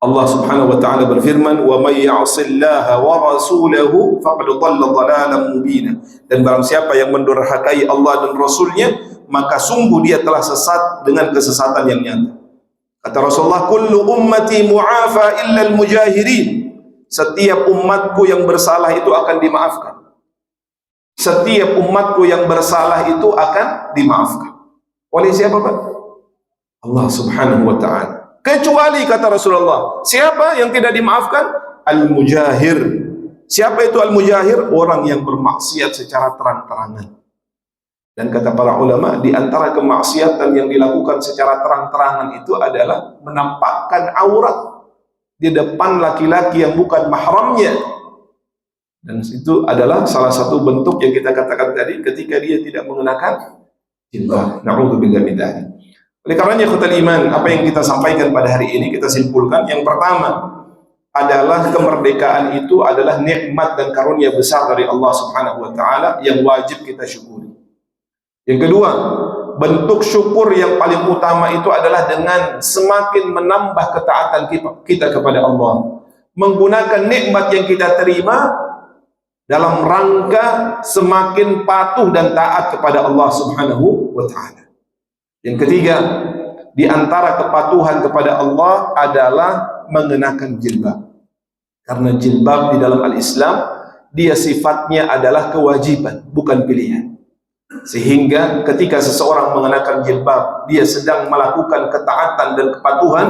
B: Allah Subhanahu wa taala berfirman, "Wa may ya'sillaha wa rasulahu faqad dhalla dhalalan mubina." Dan barang siapa yang mendurhakai Allah dan Rasulnya, maka sungguh dia telah sesat dengan kesesatan yang nyata. Kata Rasulullah, "Kullu ummati mu'afa illa al-mujahirin." Setiap umatku yang bersalah itu akan dimaafkan. Setiap umatku yang bersalah itu akan dimaafkan. Oleh siapa Pak? Allah Subhanahu wa ta'ala. Kecuali kata Rasulullah, siapa yang tidak dimaafkan? Al-mujahir. Siapa itu al-mujahir? Orang yang bermaksiat secara terang-terangan. Dan kata para ulama, di antara kemaksiatan yang dilakukan secara terang-terangan itu adalah menampakkan aurat di depan laki-laki yang bukan mahramnya. Dan itu adalah salah satu bentuk yang kita katakan tadi ketika dia tidak mengenakan jilbab. Na'udzubillah min dzalik. Oleh karenanya ikhwatal iman, apa yang kita sampaikan pada hari ini kita simpulkan, yang pertama adalah kemerdekaan itu adalah nikmat dan karunia besar dari Allah Subhanahu wa taala yang wajib kita syukuri. Yang kedua, bentuk syukur yang paling utama itu adalah dengan semakin menambah ketaatan kita kepada Allah, menggunakan nikmat yang kita terima dalam rangka semakin patuh dan taat kepada Allah Subhanahu wa taala. Yang ketiga, di antara kepatuhan kepada Allah adalah mengenakan jilbab. Karena jilbab di dalam al-Islam dia sifatnya adalah kewajiban, bukan pilihan. Sehingga ketika seseorang mengenakan jilbab, dia sedang melakukan ketaatan dan kepatuhan.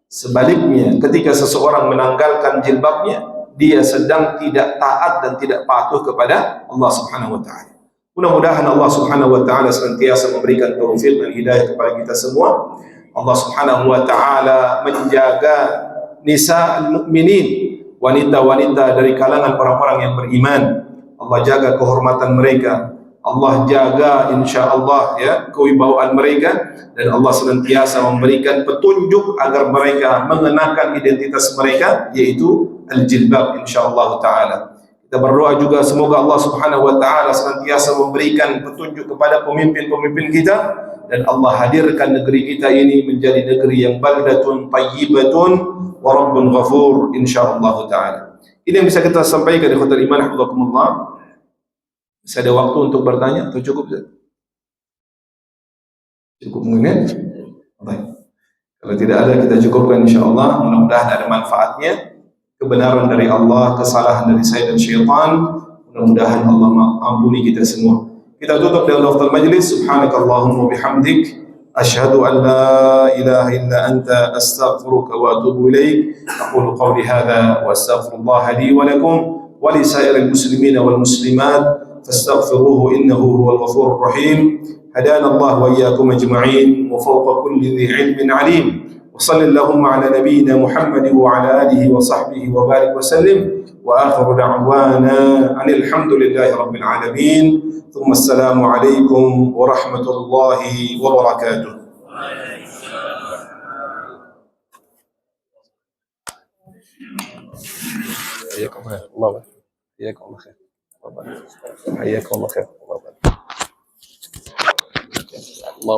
B: Sebaliknya, ketika seseorang menanggalkan jilbabnya, dia sedang tidak taat dan tidak patuh kepada Allah Subhanahu wa taala. Mudah-mudahan Allah Subhanahu wa taala senantiasa memberikan taufik dan hidayah kepada kita semua. Allah Subhanahu wa taala menjaga nisa'al mu'minin, wanita-wanita dari kalangan orang-orang yang beriman. Allah jaga kehormatan mereka. Allah jaga insyaallah ya kewibawaan mereka, dan Allah senantiasa memberikan petunjuk agar mereka mengenakan identitas mereka, yaitu al-jilbab insyaallah taala. Kita berdoa juga semoga Allah Subhanahu wa taala senantiasa memberikan petunjuk kepada pemimpin-pemimpin kita, dan Allah hadirkan negeri kita ini menjadi negeri yang baldatun thayyibatun wa rabbun ghafur insyaallah taala. Ini yang bisa kita sampaikan ikhwatul iman hafizakumullah. Bisa ada waktu untuk bertanya atau cukup? Cukup mungkin? Baik. Kalau tidak ada kita cukupkan insyaallah. Mudah-mudahan ada manfaatnya. Kebenaran dari Allah, kesalahan dari saya dan syaitan, mudah-mudahan Allah ampuni kita semua. Kita tutup dengan lafaz majlis. Subhanakallahumma bihamdik, asyhadu an la ilaha illa anta, astaghfiruka wa atubu ilaik. Aqulu qawli hadza wa astaghfirullah li wa lakum wa li sa'iril muslimin wal muslimat fastaghfiruhu innahu huwal ghafurur rahim. Hadana Allah wa iyyakum ajma'in wa fawqa kulli dhi 'ilmin 'alim. وصلى اللهم على نبينا محمد وعلى آله وصحبه وبارك وسلم وآخر دعوانا أن الحمد لله رب العالمين ثم السلام عليكم ورحمة الله وبركاته. حياكم الله حياكم الله خير حياكم الله خير الله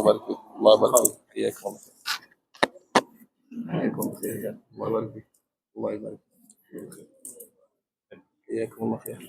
B: يبارك فيك الله يبارك فيك حياكم الله خير حياكم الله خير الله يبارك فيك الله يبارك فيك حياكم الله خير